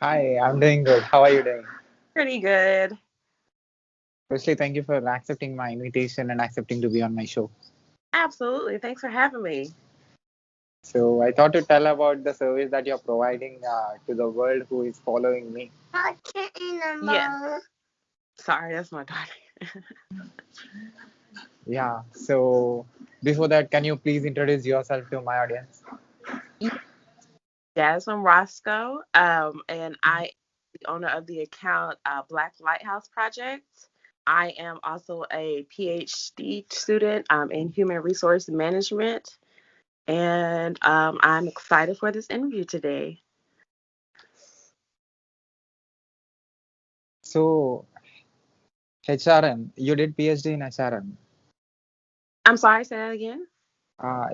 Hi, I'm doing good. How are you doing? Pretty good. Firstly, thank you for accepting my invitation and accepting to be on my show. Absolutely. Thanks for having me. So, I thought to tell about the service that you're providing to the world who is following me. Yeah. Sorry, that's my daughter. Yeah, so before that, can you please introduce yourself to my audience? Yeah, Jasmine Roscoe, and I am the owner of the account Black Lighthouse Project. I am also a PhD student in human resource management, and I'm excited for this interview today. So, HRM, you did PhD in HRM. I'm sorry, say that again.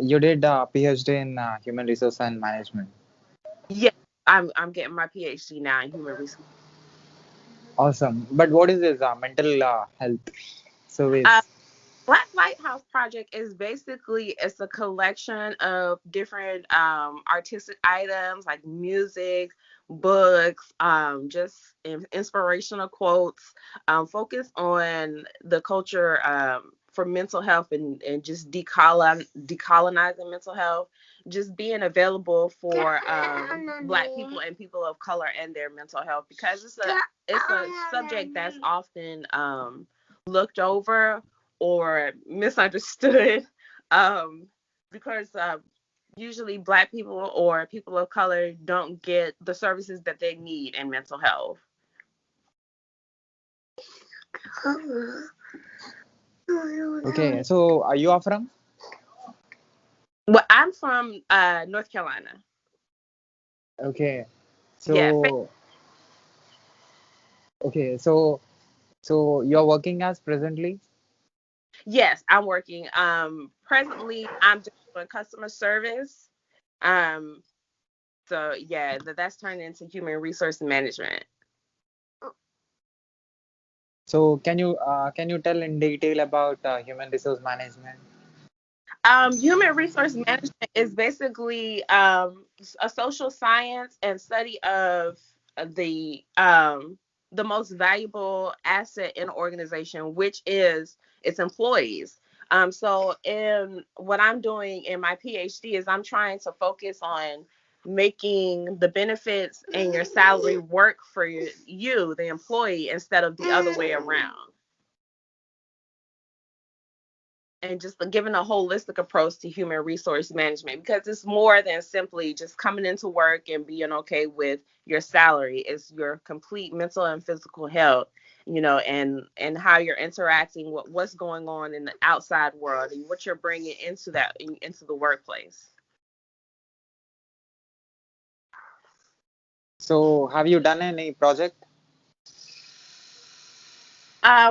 You did PhD in Human Resource and Management. Yeah, I'm getting my PhD now in human resource. Awesome. But what is this mental health Uh, service? Black Lighthouse Project is basically it's a collection of different artistic items like music, books, just inspirational quotes, focus on the culture for mental health and just decolonizing mental health, just being available for Black people and people of color and their mental health because it's a subject that's often looked over or misunderstood um, because usually Black people or people of color don't get the services that they need in mental health. Okay, so you are from? Well, I'm from North Carolina. Okay, Yeah. so okay, so you're working as presently? Yes, I'm working. Presently, I'm just doing customer service. Um, so yeah, that's turned into human resource management. So can you tell in detail about human resource management? Human resource management is basically a social science and study of the um, the most valuable asset in an organization, which is its employees. So, in what I'm doing in my PhD is I'm trying to focus on making the benefits and your salary work for you, the employee, instead of the other way around. And just giving a holistic approach to human resource management because it's more than simply just coming into work and being okay with your salary. It's your complete mental and physical health, and how you're interacting with what's going on in the outside world and what you're bringing into into the workplace. So have you done any project?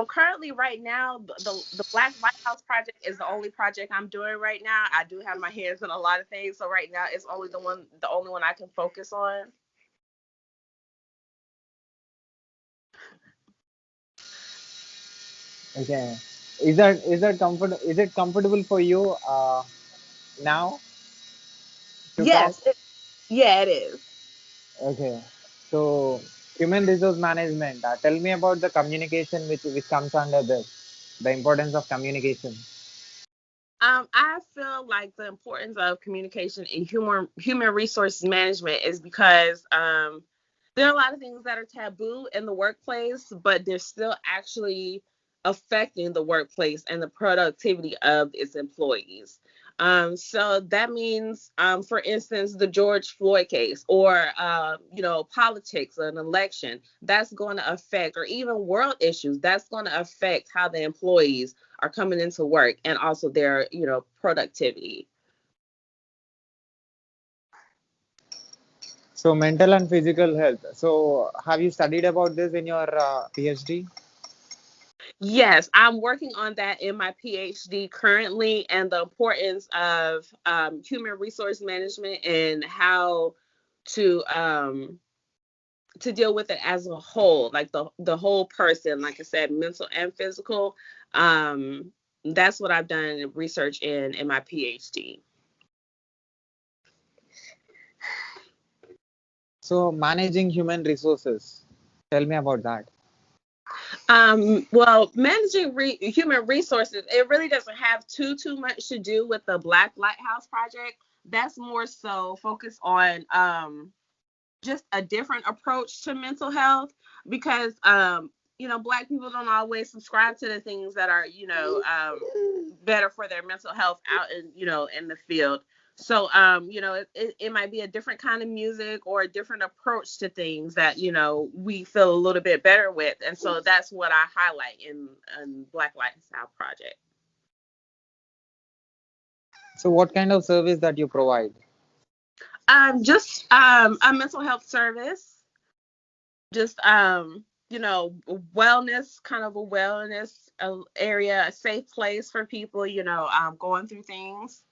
Currently, right now, the Black Lighthouse Project is the only project I'm doing right now. I do have my hands in a lot of things, so right now it's only the only one I can focus on. Okay. Is it comfortable for you now to talk? Yes, yeah, it is. Okay. So human resource management. Tell me about the communication which comes under this. The importance of communication. I feel like the importance of communication in human resource management is because there are a lot of things that are taboo in the workplace, but they're still actually affecting the workplace and the productivity of its employees. So that means, for instance, the George Floyd case, or politics, an election, that's going to affect, or even world issues, that's going to affect how the employees are coming into work and also their productivity. So mental and physical health. So have you studied about this in your PhD? Yes, I'm working on that in my PhD currently, and the importance of human resource management and how to um, to deal with it as a whole, like the whole person, like I said, mental and physical. Um, that's what I've done research in my PhD. So managing human resources. Tell me about that. Well, managing human resources, it really doesn't have too much to do with the Black Lighthouse Project. That's more so focused on just a different approach to mental health because Black people don't always subscribe to the things that are better for their mental health out in the field. So it might be a different kind of music or a different approach to things that we feel a little bit better with, and so that's what I highlight in Black Lifestyle Project. So what kind of service that you provide? Just a mental health service, just wellness, kind of a wellness area, a safe place for people going through things.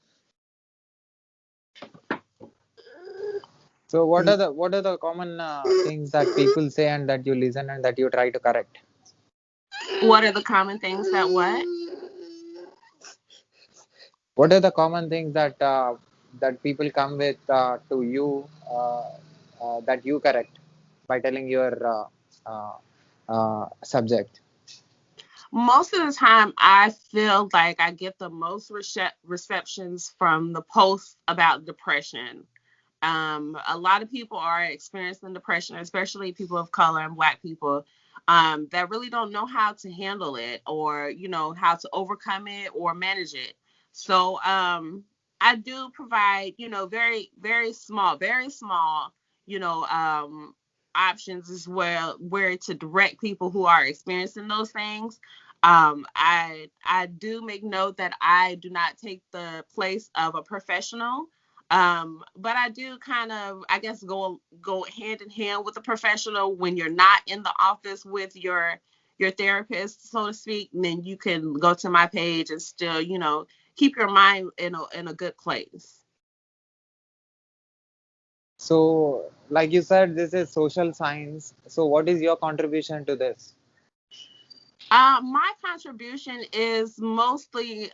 So what are the common things that people say and that you listen and that you try to correct? What are the common things that what? What are the common things that people come with to you that you correct by telling your subject? Most of the time, I feel like I get the most receptions from the posts about depression. A lot of people are experiencing depression, especially people of color and Black people, that really don't know how to handle it or, how to overcome it or manage it. So I do provide, very small, you know, um, options as well where to direct people who are experiencing those things. I do make note that I do not take the place of a professional, but I do kind of, I guess, go hand in hand with a professional when you're not in the office with your therapist, so to speak. Then you can go to my page and still, keep your mind in a good place. So, like you said, this is social science. So, what is your contribution to this? My contribution is mostly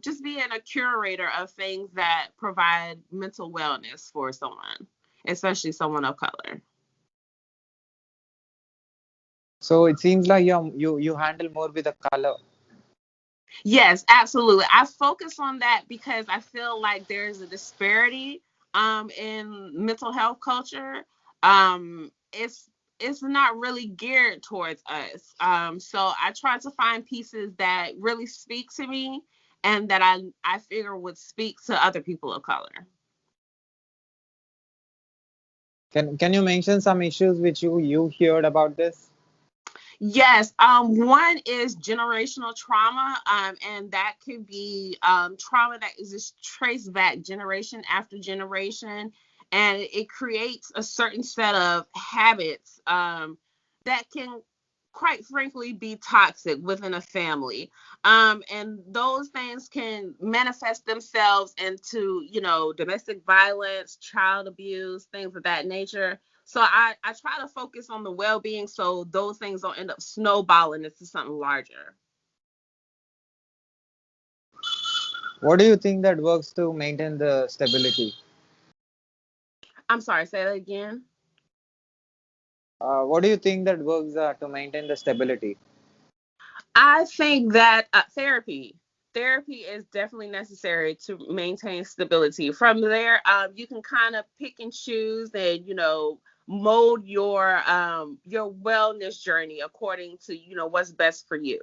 just being a curator of things that provide mental wellness for someone, especially someone of color. So, it seems like you handle more with the color. Yes, absolutely. I focus on that because I feel like there's a disparity in mental health culture. It's not really geared towards us. So I try to find pieces that really speak to me and that I figure would speak to other people of color. Can you mention some issues which you heard about this? Yes, one is generational trauma, and that could be trauma that is just traced back generation after generation, and it creates a certain set of habits that can, quite frankly, be toxic within a family. And those things can manifest themselves into, domestic violence, child abuse, things of that nature. So I try to focus on the well-being so those things don't end up snowballing into something larger. What do you think that works to maintain the stability? I'm sorry, say that again. What do you think that works to maintain the stability? I think that therapy is definitely necessary to maintain stability. From there, you can kind of pick and choose and mold your wellness journey according to what's best for you.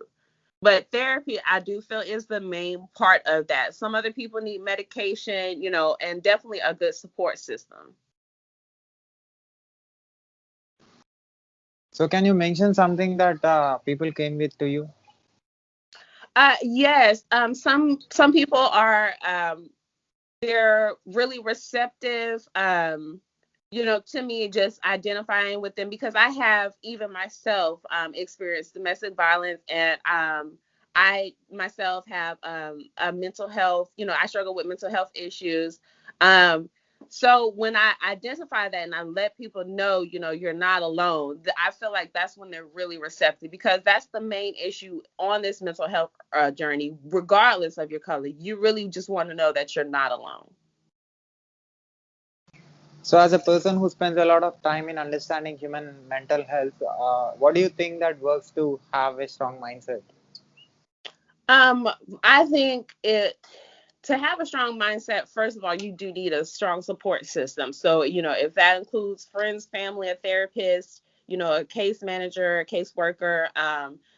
But therapy, I do feel, is the main part of that. Some other people need medication, and definitely a good support system. So, can you mention something that people came with to you? Yes, some people are they're really receptive, to me, just identifying with them because I have even myself experienced domestic violence, and I myself have a mental health, I struggle with mental health issues. um, so when I identify that and I let people know, you're not alone, I feel like that's when they're really receptive, because that's the main issue on this mental health journey, regardless of your color. You really just want to know that you're not alone. So, as a person who spends a lot of time in understanding human mental health, what do you think that works to have a strong mindset? Um, I think it to have a strong mindset, first of all, you do need a strong support system. So, if that includes friends, family, a therapist, a case manager, a caseworker,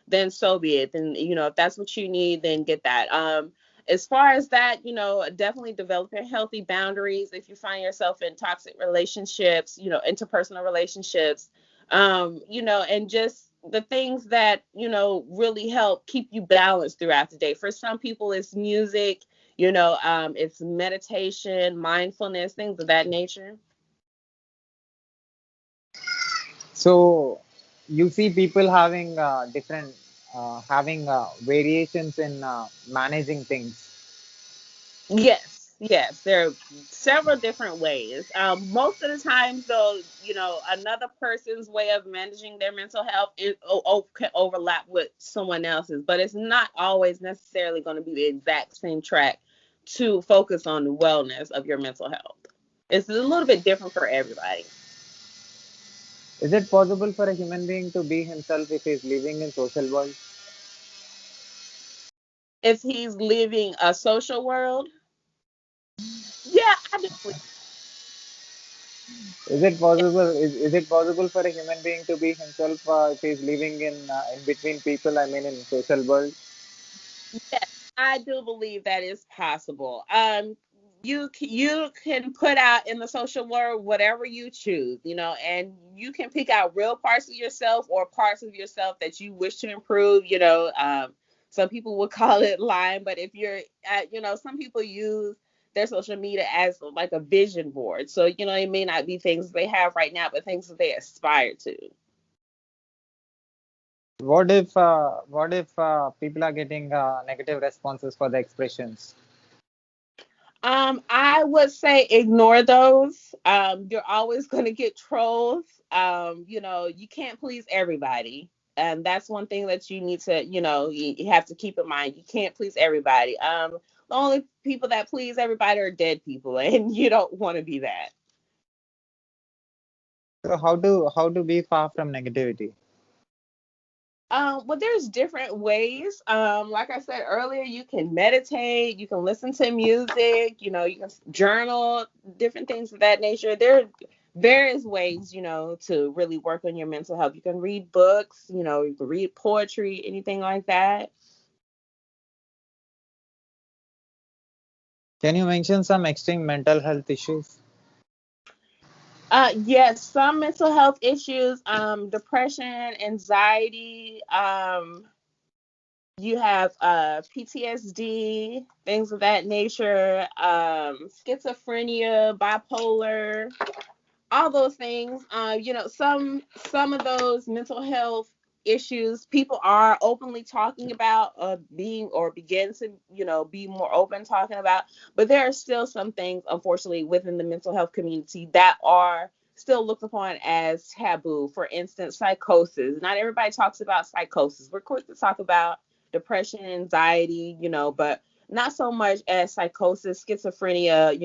then so be it. Then, if that's what you need, then get that. As far as that, definitely developing healthy boundaries. If you find yourself in toxic relationships, interpersonal relationships, and just the things that, really help keep you balanced throughout the day. For some people, it's music, it's meditation, mindfulness, things of that nature. So, you see people having having variations in managing things. Yes, yes, there are several different ways. Most of the times, though, another person's way of managing their mental health can overlap with someone else's, but it's not always necessarily going to be the exact same track to focus on the wellness of your mental health. It's a little bit different for everybody. Is it possible for a human being to be himself if he's living in social world? If he's living a social world, yeah, I do believe. Is it possible for a human being to be himself if he's living in between people? I mean, in social world. Yes, I do believe that is possible. You can put out in the social world whatever you choose, and you can pick out real parts of yourself or parts of yourself that you wish to improve. Some people would call it lying, but if you're, some people use their social media as like a vision board. So it may not be things they have right now, but things that they aspire to. What if people are getting negative responses for the expressions? I would say ignore those. You're always going to get trolls. You can't please everybody. And that's one thing that you need to, you have to keep in mind. You can't please everybody. The only people that please everybody are dead people, and you don't want to be that. So how to be far from negativity? Well, there's different ways. Like I said earlier, you can meditate, you can listen to music, you can journal, different things of that nature. There are various ways, to really work on your mental health. You can read books, you can read poetry, anything like that. Can you mention some extreme mental health issues? Yes, some mental health issues, depression, anxiety, you have PTSD, things of that nature, schizophrenia, bipolar, all those things. Some of those mental health issues people are openly talking about, being or begin to be more open talking about, but there are still some things, unfortunately, within the mental health community that are still looked upon as taboo. For instance, psychosis. Not everybody talks about psychosis. We're quick to talk about depression, anxiety, but not so much as psychosis, schizophrenia,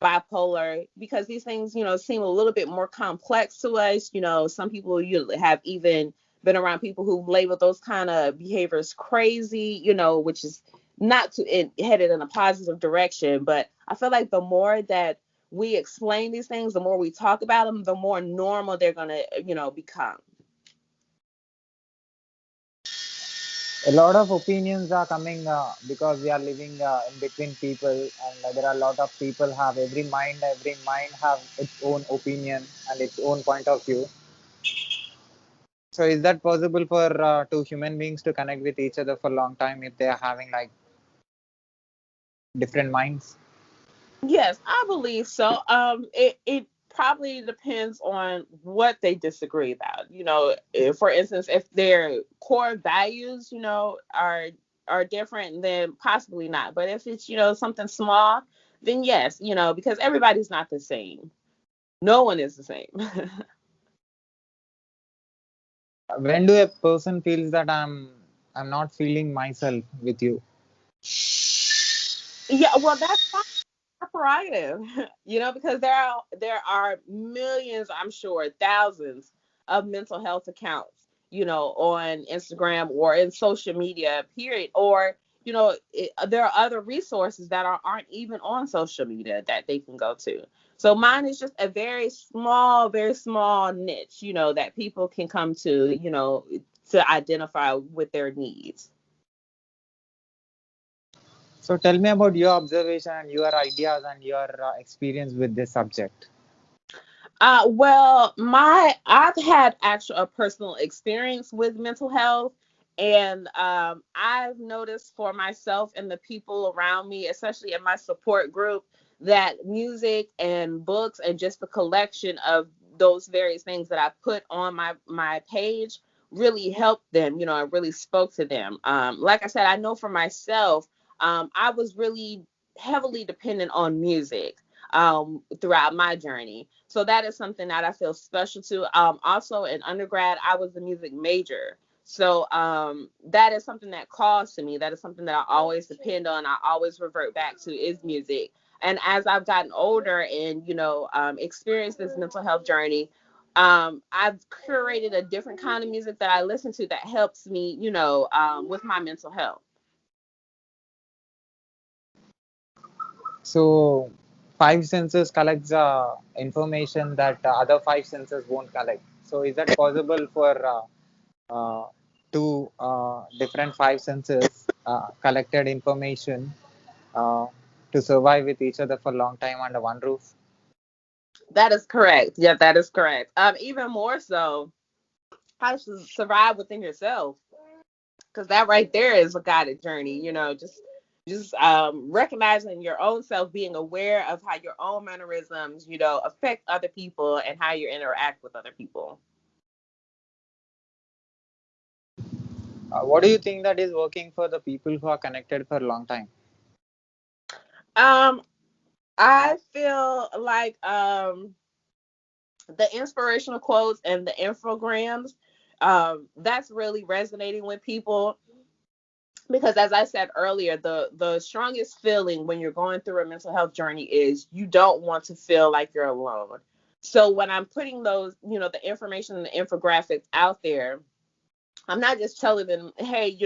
bipolar, because these things, seem a little bit more complex to us. Some people you have even been around people who label those kind of behaviors crazy, which is not headed in a positive direction. But I feel like the more that we explain these things, the more we talk about them, the more normal they're gonna, become. A lot of opinions are coming because we are living in between people, and there are a lot of people have every mind have its own opinion and its own point of view. So is that possible for two human beings to connect with each other for a long time if they are having like different minds? Yes, I believe so. It probably depends on what they disagree about. If, for instance, if their core values, are different, then possibly not. But if it's, something small, then yes, because everybody's not the same. No one is the same. When do a person feels that I'm not feeling myself with you? Yeah, well, that's fine. prerogative, because there are millions, I'm sure, thousands of mental health accounts, on Instagram or in social media, period. Or, there are other resources that aren't even on social media that they can go to. So mine is just a very small niche, that people can come to identify with their needs. So tell me about your observation and your ideas and your experience with this subject. Well, I've had actual a personal experience with mental health, and I've noticed for myself and the people around me, especially in my support group, that music and books and just the collection of those various things that I put on my page really helped them. It really spoke to them. Like I said, I know for myself, I was really heavily dependent on music throughout my journey. So that is something that I feel special to. Also in undergrad, I was a music major. So that is something that calls to me. That is something that I always depend on. I always revert back to is music. And as I've gotten older and, experienced this mental health journey, I've curated a different kind of music that I listen to that helps me, with my mental health. So five senses collects information that other five senses won't collect. So is that possible for two different five senses collected information uh, to survive with each other for a long time under one roof? That is correct. Yeah, that is correct. Even more so, how to survive within yourself, because that right there is a guided journey. Just recognizing your own self, being aware of how your own mannerisms, affect other people and how you interact with other people. What do you think that is working for the people who are connected for a long time? Um, I feel like the inspirational quotes and the infograms, that's really resonating with people, because as I said earlier, the strongest feeling when you're going through a mental health journey is you don't want to feel like you're alone. So when I'm putting those, the information and the infographics out there, I'm not just telling them, hey,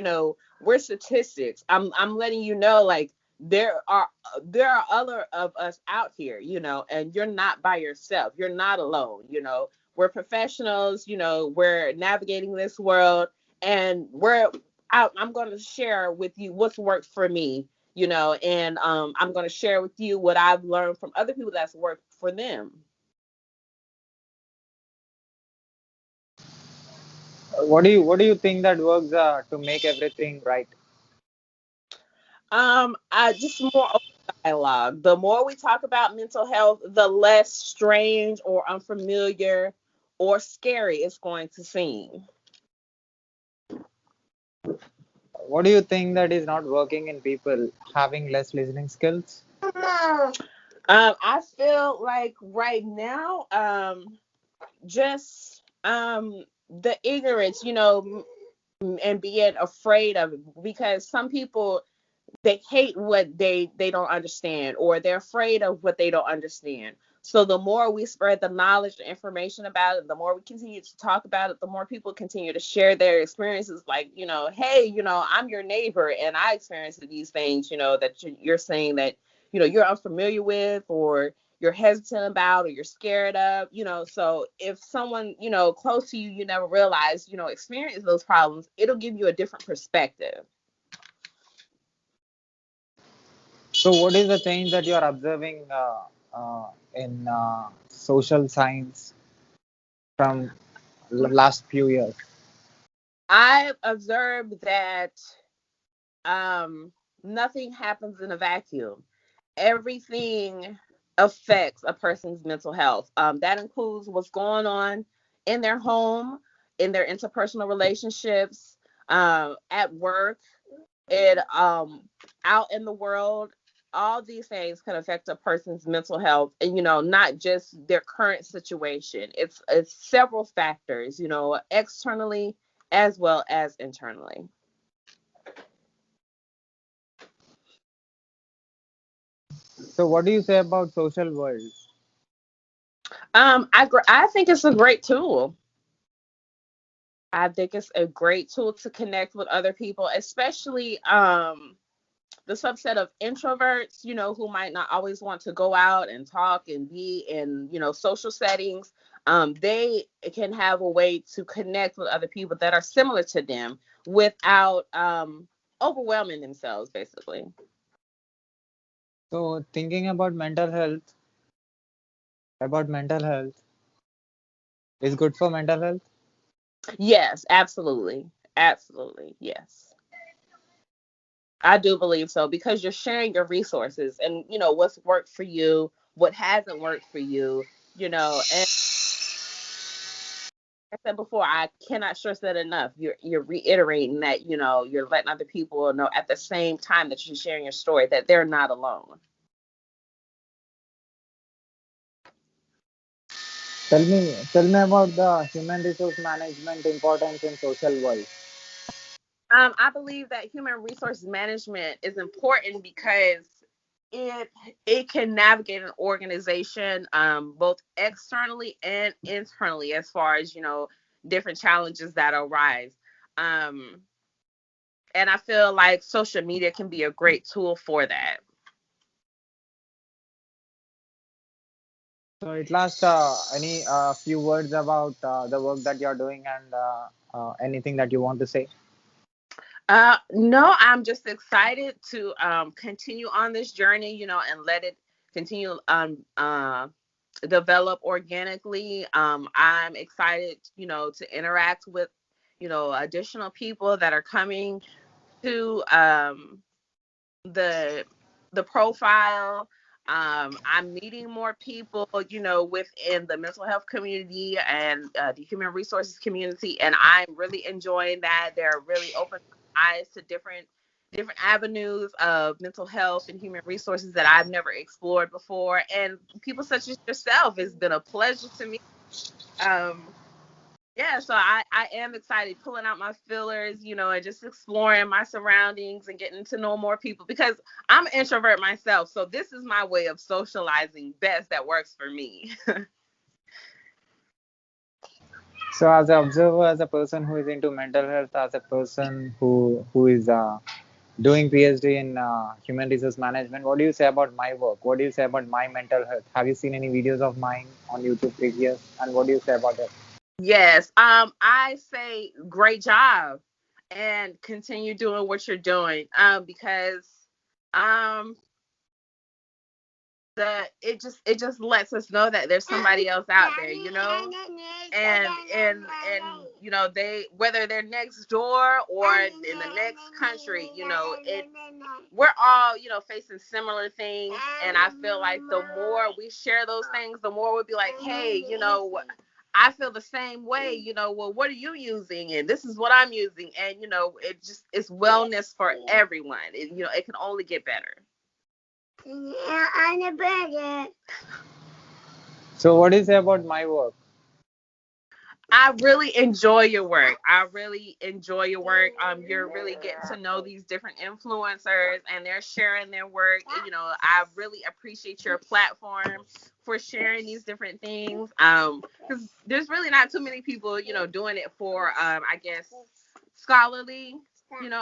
we're statistics. I'm letting you know, like, there are other of us out here, and you're not by yourself. You're not alone. We're professionals. We're navigating this world, and I'm going to share with you what's worked for me. And I'm going to share with you what I've learned from other people that's worked for them. What do you think that works to make everything right? I just more open dialogue. The more we talk about mental health, the less strange or unfamiliar or scary it's going to seem. What do you think that is not working in people having less listening skills? I feel like right now, just the ignorance, and being afraid of it, because some people, they hate what they don't understand, or they're afraid of what they don't understand. So the more we spread the knowledge and information about it, the more we continue to talk about it, the more people continue to share their experiences, like, hey, I'm your neighbor and I experienced these things, that you're saying that, you're unfamiliar with, or you're hesitant about, or you're scared of. So if someone, close to you, you never realize, experience those problems, it'll give you a different perspective. So, what is the change that you are observing in social science from last few years? I've observed that nothing happens in a vacuum. Everything affects a person's mental health. That includes what's going on in their home, in their interpersonal relationships, at work, and out in the world. All these things can affect a person's mental health, and not just their current situation. It's several factors, externally as well as internally. So what do you say about social world? I think it's a great tool. I think it's a great tool to connect with other people, especially the subset of introverts, who might not always want to go out and talk and be in, social settings. They can have a way to connect with other people that are similar to them without overwhelming themselves, basically. So thinking about mental health is good for mental health. Yes, absolutely. Absolutely. Yes. I do believe so because you're sharing your resources and what's worked for you, what hasn't worked for you, and I said before, I cannot stress that enough. You're reiterating that, you're letting other people know at the same time that you're sharing your story that they're not alone. Tell me about the human resource management importance in social world. I believe that human resource management is important because it it can navigate an organization both externally and internally as far as different challenges that arise. Um, and I feel like social media can be a great tool for that. So it last any few words about the work that you're doing and anything that you want to say. No, I'm just excited to continue on this journey, and let it continue develop organically. I'm excited, to interact with, additional people that are coming to the the profile. I'm meeting more people, within the mental health community and the human resources community, and I'm really enjoying that. They're really opening my eyes to different avenues of mental health and human resources that I've never explored before. And people such as yourself, it's been a pleasure to me. Um, yeah, so I am excited pulling out my fillers, and just exploring my surroundings and getting to know more people because I'm an introvert myself. So this is my way of socializing best that works for me. So as an observer, as a person who is into mental health, as a person who is doing PhD in human resource management, what do you say about my work? What do you say about my mental health? Have you seen any videos of mine on YouTube previous? And what do you say about it? Yes. I say great job and continue doing what you're doing. Because um it just lets us know that there's somebody else out there, and they, whether they're next door or in the next country, we're all facing similar things. And I feel like the more we share those things, the more we'll be like, hey, I feel the same way, well, what are you using, and this is what I'm using, and it's wellness for everyone. It can only get better. So what do you say about my work? I really enjoy your work. I really enjoy your work. You're really getting to know these different influencers and they're sharing their work. I really appreciate your platform for sharing these different things. Because there's really not too many people, doing it for, I guess, scholarly,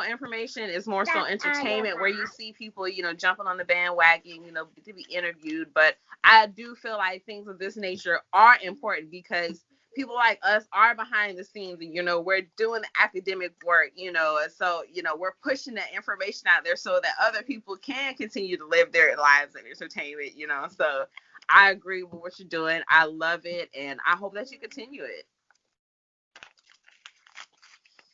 information. Is more so entertainment where you see people, jumping on the bandwagon, to be interviewed. But I do feel like things of this nature are important because people like us are behind the scenes, and we're doing the academic work, so we're pushing that information out there so that other people can continue to live their lives in entertainment, so I agree with what you're doing. I love it, and I hope that you continue it.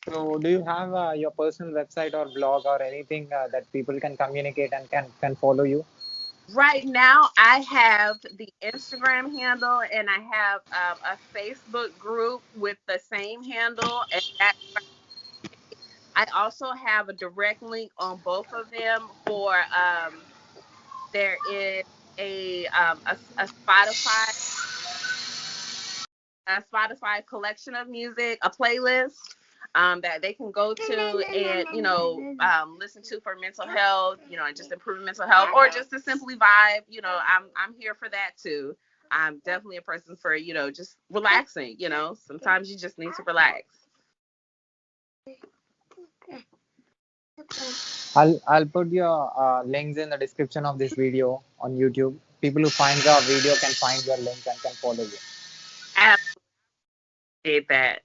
So do you have your personal website or blog or anything that people can communicate and can follow you? Right now I have the Instagram handle, and I have a Facebook group with the same handle, and that I also have a direct link on both of them for there is a Spotify collection of music, a playlist. that they can go to and, listen to for mental health, and just improving mental health, or just to simply vibe. I'm here for that too. I'm definitely a person for, just relaxing. Sometimes you just need to relax. I'll put your links in the description of this video on YouTube. People who find the video can find your link and can follow you. I appreciate that.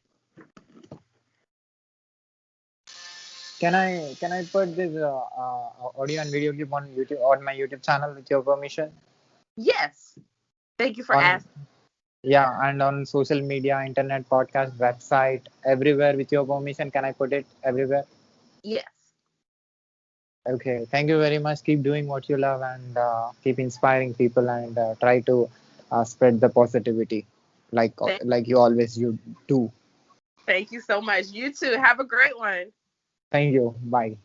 Can I put this audio and video clip on YouTube on my YouTube channel with your permission? Yes. Thank you for On asking. Yeah, and on social media, internet, podcast, website, everywhere with your permission. Can I put it everywhere? Yes. Okay. Thank you very much. Keep doing what you love and keep inspiring people and try to spread the positivity Thank, like you do. thank you so much. You too. Have a great one. Thank you. Bye.